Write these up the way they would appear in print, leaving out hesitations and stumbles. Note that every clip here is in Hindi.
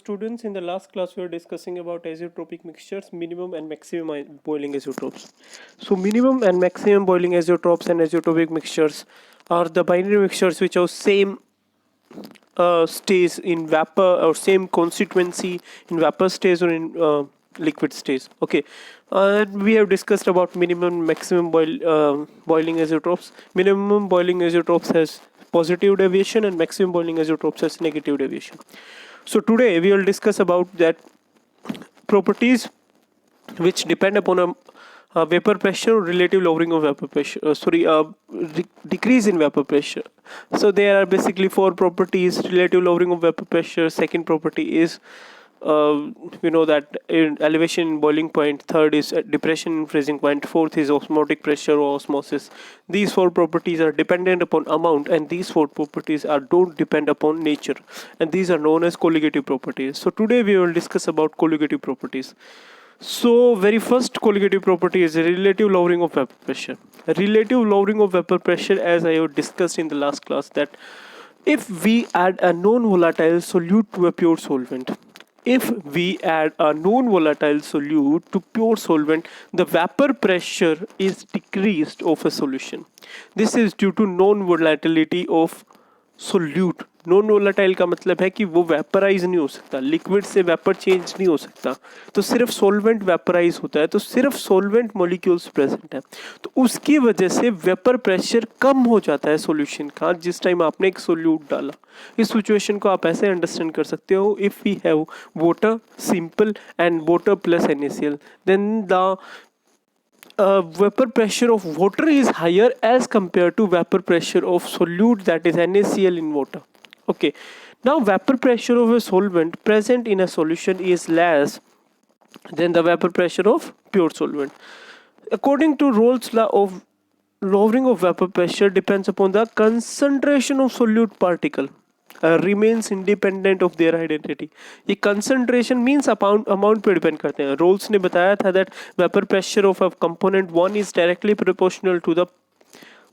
students, in the last class we were discussing about azeotropic mixtures, minimum and maximum boiling azeotropes. So minimum and maximum boiling azeotropes and azeotropic mixtures are the binary mixtures which have same stays in vapor or same constituency in vapor states or in liquid states. Okay, we have discussed about minimum and maximum boiling azeotropes. Minimum boiling azeotropes has positive deviation and maximum boiling azeotropes has negative deviation. So today we will discuss about that properties which depend upon a vapor pressure or relative lowering of vapor pressure. Decrease in vapor pressure. So there are basically four properties: relative lowering of vapor pressure. Second property is we know that in elevation in boiling point. Third is depression in freezing point. Fourth is osmotic pressure or osmosis. These four properties are dependent upon amount, and these four properties don't depend upon nature, and these are known as colligative properties. So today we will discuss about colligative properties. So very first colligative property is relative lowering of vapor pressure. Relative lowering of vapor pressure, as I have discussed in the last class, that if we add a non-volatile solute to a pure solvent, the vapor pressure is decreased of a solution. This is due to non-volatility of solute. Non volatile का मतलब है कि वो वेपराइज नहीं हो सकता, लिक्विड से वेपर चेंज नहीं हो सकता, तो सिर्फ सोलवेंट वेपराइज होता है, तो सिर्फ सोलवेंट मॉलिक्यूल्स प्रेजेंट है, तो उसकी वजह से वेपर प्रेशर कम हो जाता है सॉल्यूशन का जिस टाइम आपने एक सोल्यूट डाला. इस सिचुएशन को आप ऐसे अंडरस्टैंड कर सकते हो: if we have water simple and water plus NaCl, then the vapor pressure of water is higher as compared to vapor pressure of solute, that is NaCl in water. Okay, now vapor pressure of a solvent present in a solution is less than the vapor pressure of pure solvent. According to Rolle's law of lowering of vapor pressure depends upon the concentration of solute particle remains independent of their identity. ये concentration means amount पे depend करते हैं. Rolls ने बताया था that vapor pressure of a component 1 is directly proportional to the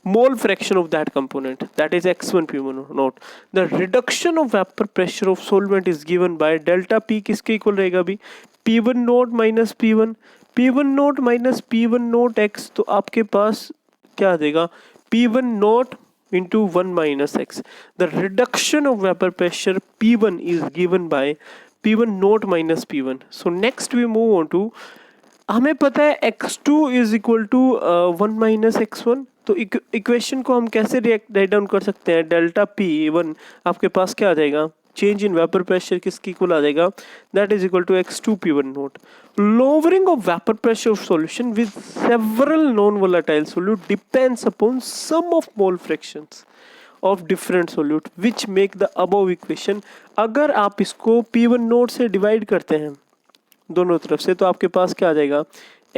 mole fraction of that component, that is x1 p1 naught. The reduction of vapor pressure of solvent is given by delta p किसके इक्वल रहेगा अभी? p1 naught minus p1, p1 naught minus p1 naught x, तो आपके पास क्या आ जाएगा? p1 naught into 1 minus x. The reduction of vapor pressure P1 is given by P1 naught minus P1. So next we move on to, हमें पता है x2 is equal to 1 minus x1, तो इक्वेशन को हम कैसे राइट डाउन कर सकते हैं? डेल्टा P1 आपके पास क्या आ जाएगा? चेंज इन वेपर प्रेशर किसकी इक्वल आ जाएगा? That is equal to x2 P1 naught. Lowering of vapor pressure of solution with several non-volatile solute depends upon sum of mole fractions of different solute which make the above equation. अगर आप इसको P1 नोट से डिवाइड करते हैं दोनों तरफ से, तो आपके पास क्या आ जाएगा?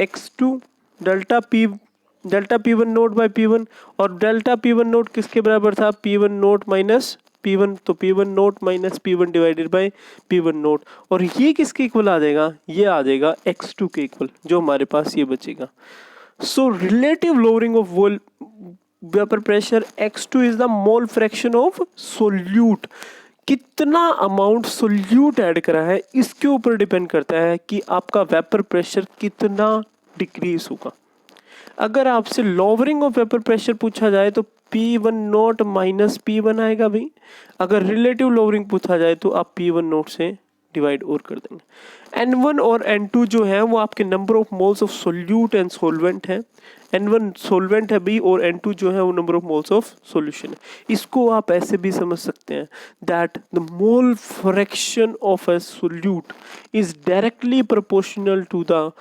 x2 delta P1 note bye P1, और डेल्टा P1 नोट किसके बराबर था? P1 नोट माइनस P1, तो P1 note minus P1 divided by P1 note, और ये किसके इक्वल आ जाएगा? ये आ जाएगा x2 के इक्वल, जो हमारे पास ये बचेगा. So relative lowering of vapour pressure x2 is the mole fraction of solute. कितना अमाउंट सोल्यूट ऐड करा है इसके ऊपर डिपेंड करता है कि आपका वेपर प्रेशर कितना डिक्रीज होगा. अगर आपसे लोअरिंग ऑफ वेपर प्रेशर पूछा जाए तो P1 नोट माइनस P1 आएगा भाई. अगर रिलेटिव लोअरिंग पूछा जाए तो आप P1 नोट से डिवाइड और कर देंगे. N1 और N2 जो है वो आपके number of moles of solute and solvent है. N1 सोलवेंट है भी, और N2 जो है वो number of moles of solution है. इसको आप ऐसे भी समझ सकते हैं that the mole fraction of a solute is directly proportional to the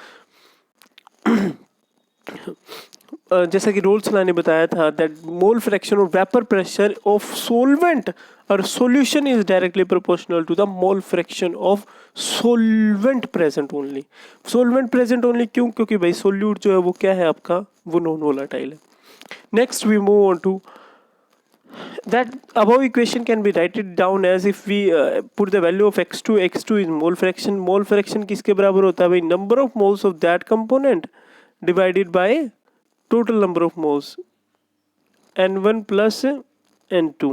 जैसा कि रोल्स ने बताया था that mole fraction of vapour pressure of solvent और solution is directly proportional to the mole fraction of solvent present only. Solvent present only क्यों? क्योंकि भाई सोल्यूट जो है वो क्या है आपका? वो नॉन वोलाटाइल है. Next we move on to that above equation can be written down as if we put the value of x2 is mole fraction किसके बराबर होता है भाई? number of moles of that component divided by total number of moles n1 plus n2.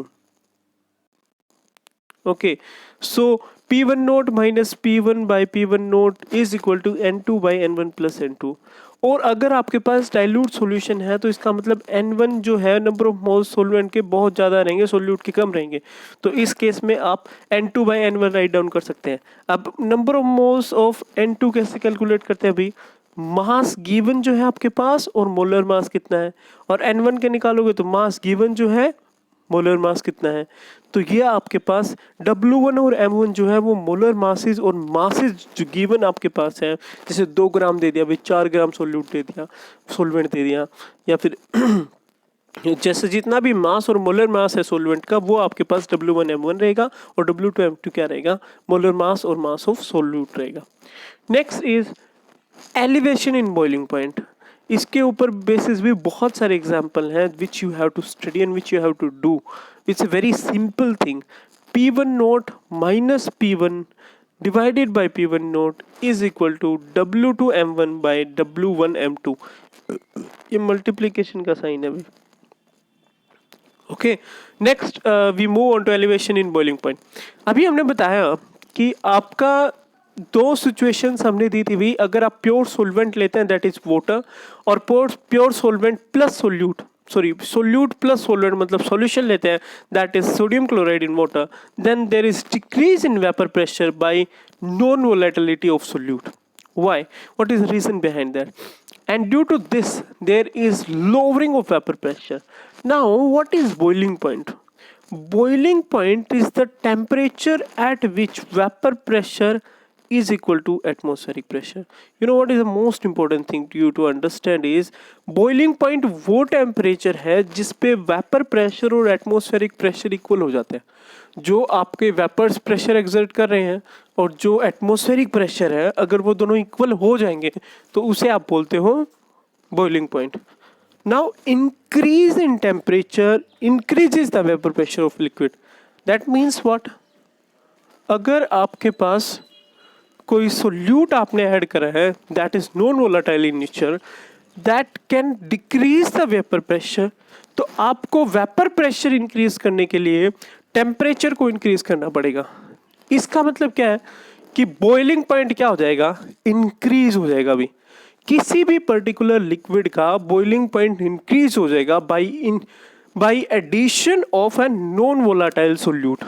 Okay, so P1 note minus P1 by P1 note is equal to N2 by N1 plus N2। और अगर आपके पास डाइल्यूट सॉल्यूशन है तो इसका मतलब N1 जो है नंबर ऑफ मोल्स सॉल्वेंट के बहुत ज़्यादा रहेंगे, सॉल्यूट के कम रहेंगे। तो इस केस में आप N2 by N1 write down कर सकते हैं। अब number of moles of N2 कैसे कैलकुलेट करते हैं अभी, मास गिवन जो है आपके पास और मोलर मास कितना है, और N1 के निकालोगे तो मास गिवन जो है मोलर मास कितना है। तो ये आपके पास W1 और M1 जो है वो मोलर मासेस और मासेस जो गिवन आपके पास है, जैसे 2 ग्राम दे दिया भाई, 4 ग्राम सोल्यूट दे दिया, सोलवेंट दे दिया, या फिर जैसे जितना भी मास और मोलर मास है सोलवेंट का वो आपके पास W1 M1 रहेगा और W2 M2 क्या रहेगा, मोलर मास और मास ऑफ सोल्यूट रहेगा। Next is elevation in boiling point. इसके ऊपर बेसिस भी बहुत सारे एग्जाम्पल हैं which you have to study and which you have to do. It's a very simple thing. P1 note minus P1 divided by P1 note is equal to W2 M1 by W1 M2। ये मल्टीप्लीकेशन का साइन है भाई। Okay, next we move on to elevation in boiling point. अभी हमने बताया कि आपका 2 सिचुएशंस हमने दी थी भाई, अगर आप प्योर सोलवेंट लेते हैं दैट इज वाटर, और pure solvent plus solute, sorry solute plus solvent मतलब सॉल्यूशन लेते हैं that is sodium chloride in water, then there is decrease in vapour pressure by non volatility of solute. Why? What is the reason behind that? And due to this, there is lowering of vapor pressure. Now, what is boiling point? Boiling point is the temperature at which vapor pressure is equal to atmospheric pressure. You know what is the most important thing to you to understand is boiling point वो temperature है जिस पे vapor pressure और atmospheric pressure equal हो जाते हैं। जो आपके वेपर्स प्रेशर एक्सर्ट कर रहे हैं और जो एटमॉस्फेरिक प्रेशर है, अगर वो दोनों इक्वल हो जाएंगे तो उसे आप बोलते हो boiling point. Now increase in temperature increases the vapour pressure of liquid. That means what, अगर आपके पास कोई सोल्यूट आपने ऐड करा है that is non volatile in nature, that can decrease the vapour pressure, तो आपको वेपर प्रेशर इंक्रीज करने के लिए टेम्परेचर को इंक्रीज करना पड़ेगा। इसका मतलब क्या है कि बॉइलिंग पॉइंट क्या हो जाएगा, इंक्रीज हो जाएगा। भी किसी भी पर्टिकुलर लिक्विड का बॉइलिंग पॉइंट इंक्रीज हो जाएगा by addition of a non volatile solute.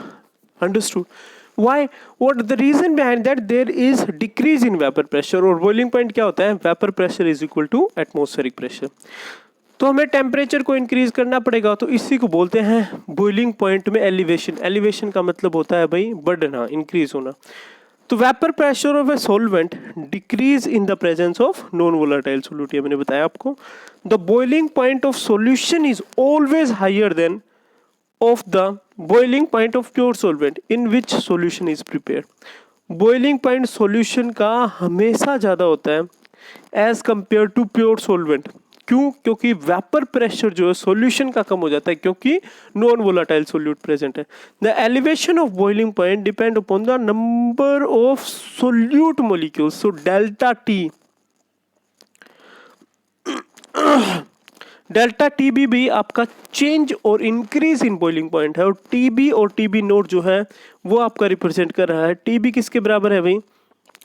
Understood? Why? What the reason behind that? There is decrease in vapor pressure और boiling point क्या होता है, vapor pressure is equal to atmospheric pressure। तो हमें टेम्परेचर को इंक्रीज करना पड़ेगा, तो इसी को बोलते हैं बॉइलिंग पॉइंट में एलिवेशन। एलिवेशन का मतलब होता है भाई बढ़ना, इंक्रीज होना। तो vapour pressure of a solvent decrease in the presence of non volatile solute, ये मैंने बताया आपको। The boiling point of solution is always higher than of the boiling point of pure solvent in which solution is prepared। boiling point solution का हमेशा ज़्यादा होता है as compared to pure solvent। क्यों? क्योंकि वेपर प्रेशर जो है सॉल्यूशन का कम हो जाता है क्योंकि नॉन वोलेटाइल सोल्यूट प्रेजेंट है। The elevation of boiling point depend upon the number of solute molecules, so delta T. Delta TB भी आपका चेंज और इंक्रीज इन बॉइलिंग पॉइंट है, और टीबी और टीबी नोट जो है वो आपका रिप्रेजेंट कर रहा है। टीबी किसके बराबर है भाई,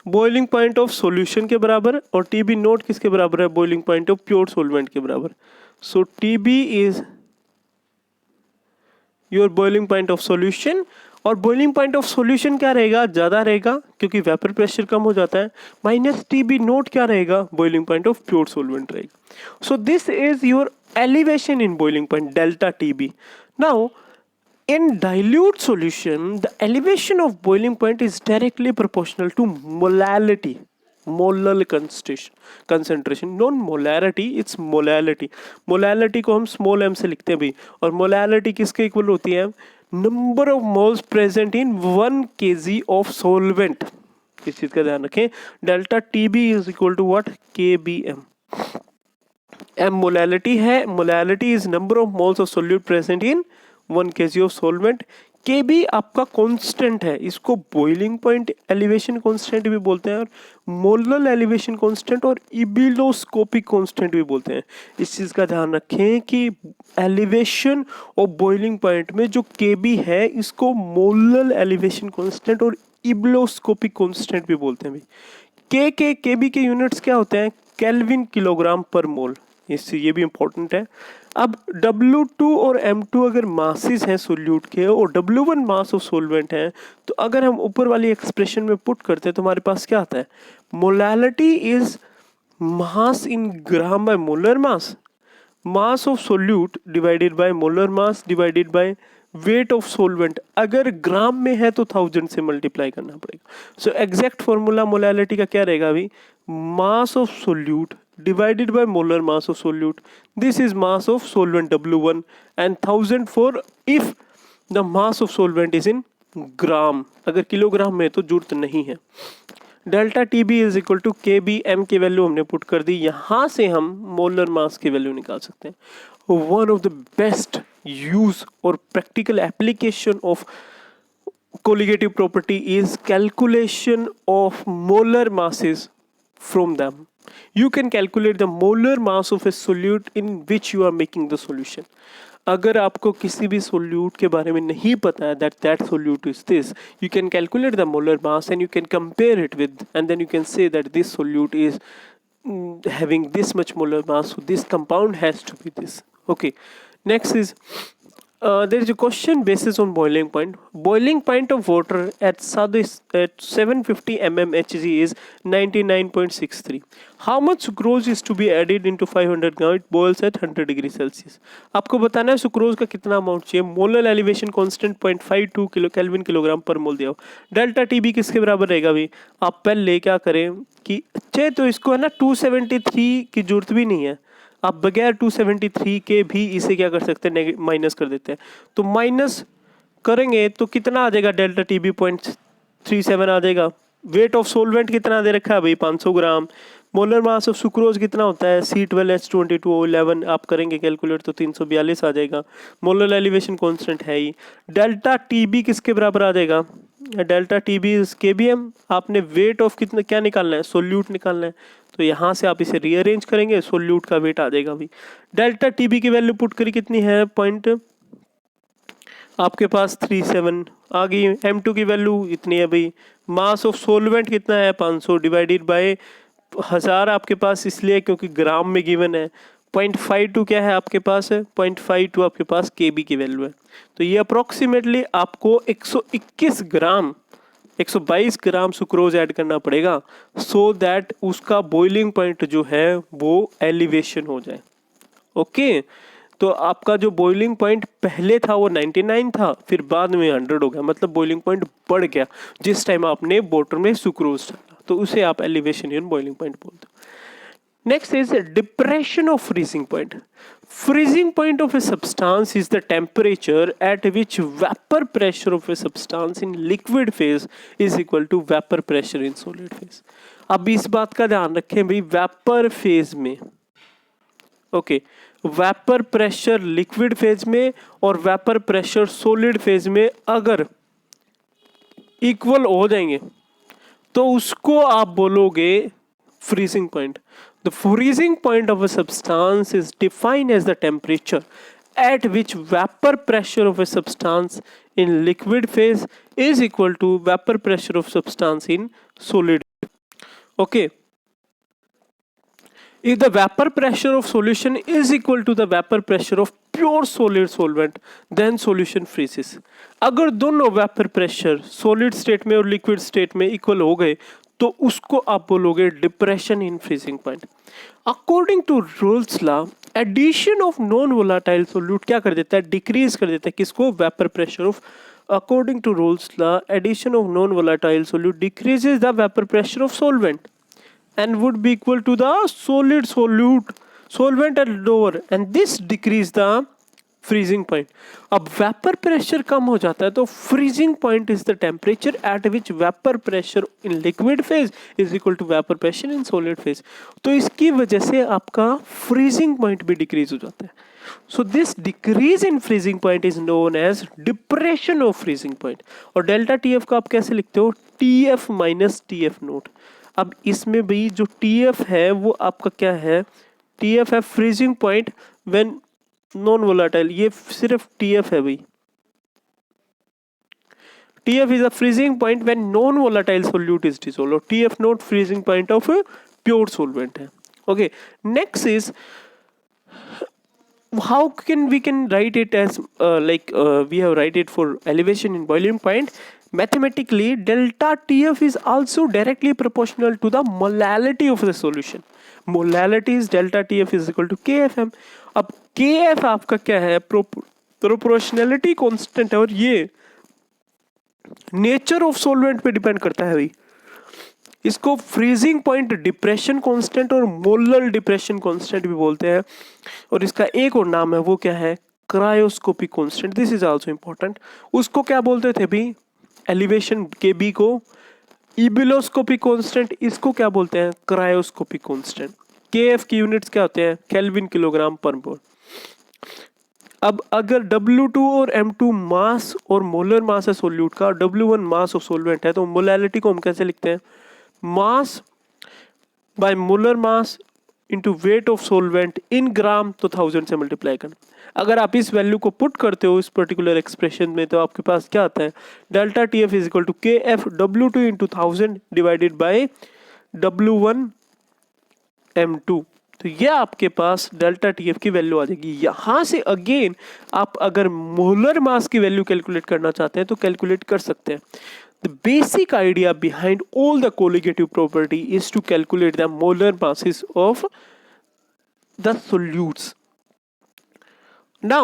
बॉइलिंग पॉइंट ऑफ सॉल्यूशन के बराबर, और टीबी नोट किसके बराबर है, boiling point of pure solvent के बराबर। So TB is your boiling point of solution, और बॉइलिंग पॉइंट ऑफ सॉल्यूशन क्या रहेगा, ज़्यादा रहेगा क्योंकि वेपर प्रेशर कम हो जाता है, माइनस टीबी नोट क्या रहेगा, boiling point of pure solvent रहेगा। So this is your elevation in boiling point delta TB. Now in dilute solution the elevation of boiling point is directly proportional to molality, molal concentration, non molarity, it's molality। molality को हम स्मॉल m से लिखते हैं भाई, और molality किसके इक्वल होती है, number of moles present in 1 kg of solvent. इस चीज का ध्यान रखें, delta TB is equal to what, KBM। M molality है, molality is number of moles of solute present in 1 kg of solvent. Kb आपका कांस्टेंट है, इसको बॉइलिंग पॉइंट एलिवेशन कांस्टेंट भी बोलते हैं, और मोलल एलिवेशन कांस्टेंट और इबिलोस्कोपिक कांस्टेंट भी बोलते हैं। इस चीज़ का ध्यान रखें कि एलिवेशन और बॉइलिंग पॉइंट में जो Kb है इसको मोलल एलिवेशन कांस्टेंट और इब्लोस्कोपिक कांस्टेंट भी बोलते हैं भाई। केबी के यूनिट्स क्या होते हैं? केल्विन किलोग्राम पर मोल। इससे ये भी इंपॉर्टेंट है। अब W2 और M2 अगर मासेस हैं सोल्यूट के और W1 मास ऑफ सोलवेंट है, तो अगर हम ऊपर वाली एक्सप्रेशन में पुट करते हैं तो हमारे पास क्या आता है? Molality is mass in gram bye molar mass, mass of solute divided by molar mass divided by weight of solvent. अगर ग्राम में है तो 1000 से मल्टीप्लाई करना पड़ेगा। सो एग्जैक्ट फॉर्मूला मोलैलिटी का क्या रहेगा अभी? मास of solute divided by molar mass of solute. This is mass of solvent W1 and 1000 for if the mass of solvent is in gram. अगर किलोग्राम में तो जरूरत नहीं है। Delta T B is equal to K B, M की वैल्यू हमने पुट कर दी, यहाँ से हम मोलर मास की वैल्यू निकाल सकते हैं। One of the best use और practical application of colligative property is calculation of molar masses from them. You can calculate the molar mass of a solute in which you are making the solution. अगर आपको किसी भी solute के बारे में नहीं पता है that solute is this, you can calculate the molar mass and you can compare it with, and then you can say that this solute is having this much molar mass, so this compound has to be this. Okay, next is there is a question basis on boiling point. Boiling point of water at 750 mmHg is 99.63. How much sucrose is to be added into 500 gram? It boils at 100 degree Celsius. आपको बताना है सुक्रोज का कितना अमाउंट चाहिए। Molar elevation constant 0.52 kilo kelvin kilogram पर मोल दिया हो। डेल्टा टीबी किसके बराबर रहेगा भाई? आप पहले क्या करें कि अच्छे तो इसको है ना 273 की जरूरत भी नहीं है, आप बगैर 273 के भी इसे क्या कर सकते हैं? माइनस कर देते हैं। तो माइनस करेंगे तो कितना आ जाएगा? डेल्टा टी बी 0.37 आ जाएगा। वेट ऑफ सोलवेंट कितना दे रखा है भाई? 500 ग्राम। मोलर मास ऑफ सुक्रोज कितना होता है? C12H22O11 आप करेंगे कैलकुलेट तो 342 आ जाएगा। मोलर एलिवेशन कांस्टेंट है ही। डेल्टा टी बी किसके बराबर आ जाएगा? Delta T B is KBM। आपने वेट ऑफ कितना क्या निकालना है? सोल्यूट निकालना है, तो यहाँ से आप इसे रीअरेंज करेंगे, सोल्यूट का वेट आ जाएगा अभी। डेल्टा टीबी की वैल्यू पुट करी कितनी है? पॉइंट आपके पास 37 आ गई। M2 की वैल्यू इतनी है भाई। मास ऑफ सोलवेंट कितना है? 500 डिवाइडेड बाय 1000 आपके पास इसलिए क्योंकि ग्राम में गिवन है। 0.52 क्या है आपके पास? 0.52 आपके पास KB की वैल्यू है। तो ये अप्रोक्सीमेटली आपको 121 ग्राम 122 ग्राम सुक्रोज ऐड करना पड़ेगा सो दैट उसका बॉइलिंग पॉइंट जो है वो एलिवेशन हो जाए। ओके, तो आपका जो बॉइलिंग पॉइंट पहले था वो 99 था, फिर बाद में 100 हो गया, मतलब बॉइलिंग पॉइंट बढ़ गया जिस टाइम आपने वाटर में सुक्रोज डाला, तो उसे आप एलिवेशन इन बॉइलिंग पॉइंट बोलते हो। Next is depression of freezing point. Freezing point of a substance is the temperature at which vapor pressure of a substance in liquid phase is equal to vapor pressure in solid phase. अब इस बात का ध्यान रखें भाई, वेपर फेज में okay vapour pressure liquid phase में और वेपर प्रेशर सॉलिड फेज में अगर इक्वल हो जाएंगे तो उसको आप बोलोगे freezing point. The freezing point of a substance is defined as the temperature at which vapor pressure of a substance in liquid phase is equal to vapor pressure of substance in solid. Okay. If the vapor pressure of solution is equal to the vapor pressure of pure solid solvent, then solution freezes. अगर दोनों vapor pressure solid state में और liquid state में equal हो गए तो उसको आप बोलोगे depression in freezing point. According to Raoult's law, addition of non volatile solute क्या कर देता है? डिक्रीज कर देता है किसको? Vapour pressure of. According to Raoult's law, addition of non volatile solute decreases the vapour pressure of solvent and would be equal to the solid solvent at lower, and this decrease the freezing point. अब vapor pressure कम हो जाता है तो freezing point is the temperature at which vapor pressure in liquid phase is equal to vapor pressure in solid phase. तो इसकी वजह से आपका freezing point भी decrease हो जाता है। So this decrease in freezing point is known as depression of freezing point. और delta TF को आप कैसे लिखते हो? TF minus TF note. अब इसमें भी जो TF है वो आपका क्या है? TF है freezing point when non volatile, ये सिर्फ TF है भाई। TF is a freezing point when non-volatile solute is dissolved. और TF not freezing point of a pure solvent है. Okay. Next is how we can write it as we have write it for elevation in boiling point. Mathematically, delta TF is also directly proportional to the molality of the solution. Molality is delta TF is equal to KFM. अब KF आपका क्या है? प्रोपोर्शनलिटी कांस्टेंट है और ये नेचर ऑफ सॉल्वेंट पे डिपेंड करता है भाई. इसको फ्रीजिंग पॉइंट डिप्रेशन कांस्टेंट और मोलर डिप्रेशन कांस्टेंट भी बोलते हैं. और इसका एक और नाम है, वो क्या है? Cryoscopic constant. This is also important. उसको क्या बोलते थे भाई? एलिवेशन KB को इबिलोस्कोपिक कांस्टेंट, इसको क्या बोलते हैं? Cryoscopic constant. KF की यूनिट्स क्या होते हैं? केल्विन किलोग्राम पर मोल. अब अगर W2 और M2 मास और मोलर मास है सोल्यूट का और W1 मास ऑफ सोल्वेंट है, तो मोलैलिटी को हम कैसे लिखते हैं? Mass by molar mass into weight of solvent in gram, तो 1000 से मल्टीप्लाई करना. अगर आप इस वैल्यू को पुट करते हो इस पर्टिकुलर एक्सप्रेशन में, तो आपके पास क्या आता है? Delta TF is equal to KF W2 into 1000 divided by W1 M2. तो ये आपके पास डेल्टा TF की वैल्यू आ जाएगी. यहां से अगेन आप अगर मोलर मास की वैल्यू कैलकुलेट करना चाहते हैं तो कैलकुलेट कर सकते हैं. The basic idea behind all the colligative property is to calculate the molar masses of the solutes. Now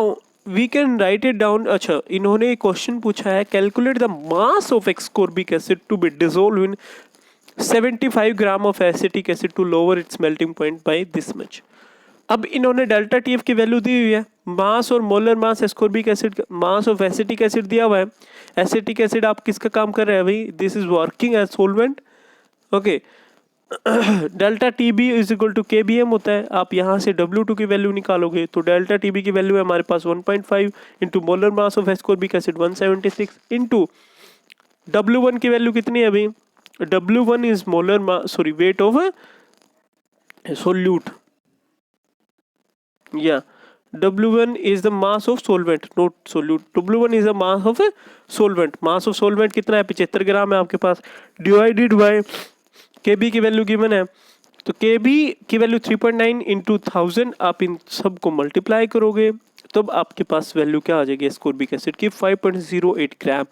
we can write it down. अच्छा, इन्होंने एक क्वेश्चन पूछा है, calculate the mass of ascorbic acid to be dissolved in 75 gram of acetic acid to lower its melting point by this much. अब इन्होंने डेल्टा TF की वैल्यू दी हुई है, मास और molar mass ascorbic acid, mass of acetic acid दिया हुआ है. एसिटिक एसिड आप किसका काम कर रहे हैं भाई? This is working as solvent. Okay. Delta TB is equal to KBM होता है. आप यहाँ से W2 की वैल्यू निकालोगे तो डेल्टा TB की वैल्यू है हमारे पास 1.5 into molar mass of ascorbic acid 176 into W1 की वैल्यू कितनी है भाई? W1 is molar mass, sorry, weight of solute. Yeah, W1 is the mass of solvent, not solute. W1 is the mass of a solvent. Mass of solvent कितना है? 75 ग्राम है आपके पास. Divided by KB की वैल्यू गिवन है, तो KB की वैल्यू 3.9 इंटू 1000. आप इन सब को मल्टीप्लाई करोगे तब आपके पास वैल्यू क्या आ जाएगी एस्कॉर्बिक एसिड की? 5.08 ग्राम.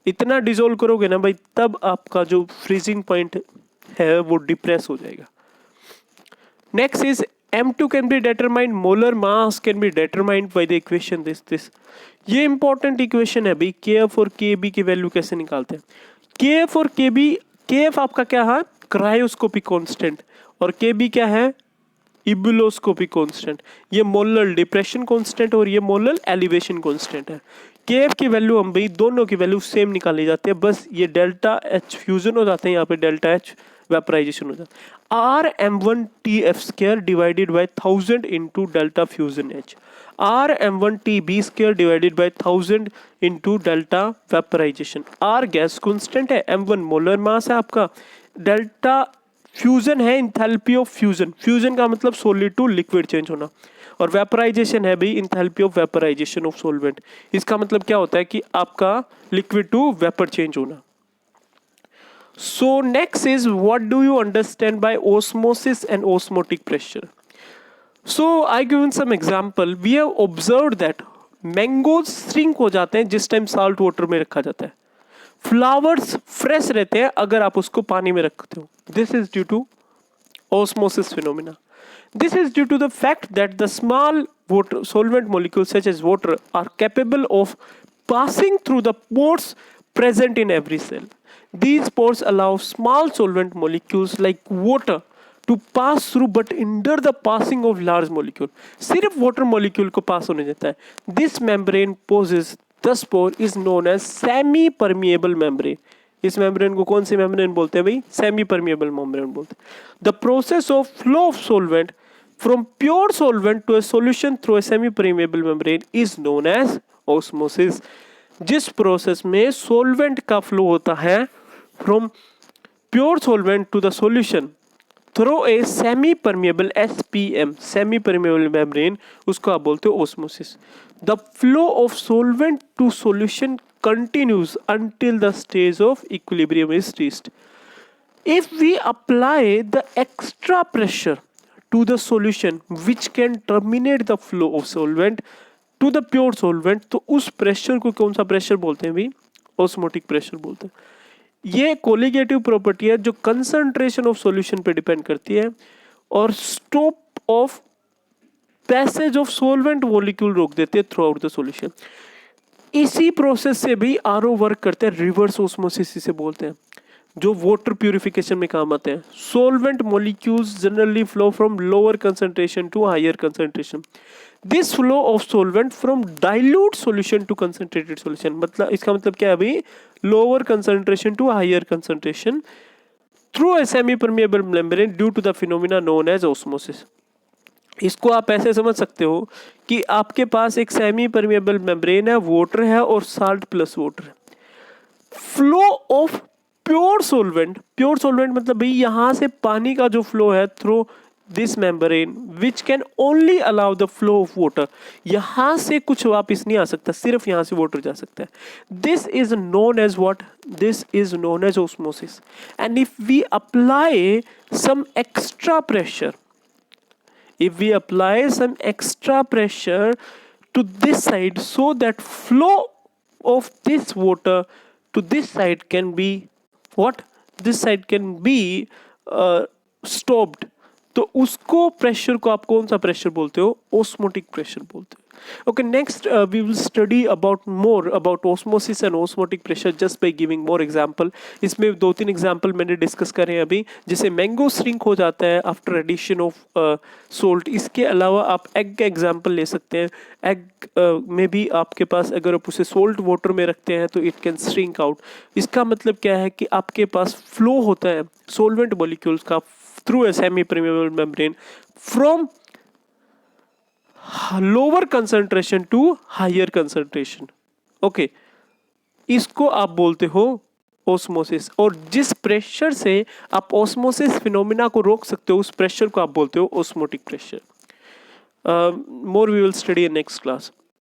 इतना डिसोल्व करोगे ना भाई, तब आपका जो फ्रीजिंग पॉइंट है वो डिप्रेस हो जाएगा. Next is M2 can be determined, molar mass can be determined by the equation this. ये इंपॉर्टेंट इक्वेशन है भाई. KF और KB की वैल्यू कैसे निकालते हैं? KF और KB, KF आपका क्या है? Cryoscopic constant. और KB क्या है? इबुलोस्कोपिक कांस्टेंट. ये मोलर डिप्रेशन कांस्टेंट और ये मोलर एलिवेशन कांस्टेंट है. KF की वैल्यू हम भाई दोनों की वैल्यू सेम निकाली जाती है, बस ये डेल्टा H फ्यूजन हो जाते हैं, यहाँ पे डेल्टा H वेपराइजेशन हो जाता है. RM1 TF square divided by 1000 into delta fusion H. RM1 TB square divided by 1000 into delta vaporisation. R gas constant है, M1 मोलर मास है आपका, डेल्टा फ्यूजन है इंथैल्पी ऑफ फ्यूजन. फ्यूजन का मतलब सॉलिड टू लिक्विड चेंज होना, और वेपराइजेशन है भाई enthalpy of vaporisation of solvent. इसका मतलब क्या होता है कि आपका लिक्विड टू वेपर चेंज होना. So next is, what do you understand by osmosis and osmotic pressure? So I given some example. We have observed that mangoes shrink हो जाते हैं जिस टाइम salt water में रखा जाता है. Flowers fresh रहते हैं अगर आप उसको पानी में रखते हो. This is due to osmosis phenomena. This is due to the fact that the small water solvent molecules such as water are capable of passing through the pores present in every cell. These pores allow small solvent molecules like water to pass through, but hinder the passing of large molecule. सिर्फ water molecule को pass होने देता है. This membrane poses the spore is known as semi-permeable membrane. इस membrane को कौन सी membrane बोलते हैं भाई? Semi-permeable membrane बोलते हैं. The process of flow of solvent from pure solvent to a solution through a semi-permeable membrane is known as osmosis. जिस प्रोसेस में सोल्वेंट का फ्लो होता है from pure solvent to the solution through a semi permeable SPM, semi permeable membrane, उसको आप बोलते हो osmosis. The flow of solvent to solution continues until the stage of equilibrium is reached. If we apply the extra pressure to the solution which can terminate the flow of solvent to the pure solvent, तो उस प्रेशर को कौन सा प्रेशर बोलते हैं भी? ऑस्मोटिक प्रेशर बोलते हैं। ये कोलिगेटिव प्रॉपर्टी है जो कंसंट्रेशन ऑफ सॉल्यूशन पे डिपेंड करती है और stop of passage of solvent molecule रोक देते हैं थ्रू आउट द सॉल्यूशन। इसी प्रोसेस से भी आरओ वर्क करते हैं, रिवर्स ऑस्मोसिस इसे बोलते हैं, जो वाटर प्यूरिफिकेशन में काम आते हैं। Solvent molecules generally flow from lower concentration to higher concentration. This flow of solvent from dilute solution to concentrated solution, मतलब इसका मतलब क्या है अभी? Lower concentration to higher concentration through a semi permeable membrane due to the phenomena known as osmosis. इसको आप ऐसे समझ सकते हो कि आपके पास एक सेमी परमिएबल मेम्ब्रेन है, वाटर है और साल्ट प्लस वाटर है। फ्लो ऑफ प्योर सॉल्वेंट मतलब भाई यहां से पानी का जो फ्लो है through this membrane which can only allow the flow of water, यहां से कुछ वापस नहीं आ सकता, सिर्फ यहां से वाटर जा सकता है। This is known as what? This is known as osmosis. And if we apply some extra pressure, if we apply some extra pressure to this side so that flow of this water to this side can be what? This side can be stopped, तो उसको प्रेशर को आप कौन सा प्रेशर बोलते हो? ऑस्मोटिक प्रेशर बोलते हो। Okay, next we will study about more about osmosis and osmotic pressure just by giving more example. इसमें 2-3 एग्जांपल मैंने डिस्कस करे हैं अभी, जैसे मैंगो श्रिंक हो जाता है आफ्टर एडिशन ऑफ सोल्ट। इसके अलावा आप एग का एग्जांपल ले सकते हैं। एग में भी आपके पास अगर आप उसे सोल्ट वाटर में रखते हैं तो इट कैन श्रिंक आउट। इसका मतलब क्या है कि आपके पास फ्लो होता है सोलवेंट मॉलिक्यूल्स का through a semi-permeable membrane from lower concentration to higher concentration. Okay, इसको आप बोलते हो ऑस्मोसिस। और जिस प्रेशर से आप ऑस्मोसिस फिनोमिना को रोक सकते हो उस प्रेशर को आप बोलते हो osmotic pressure. More we will study in next class.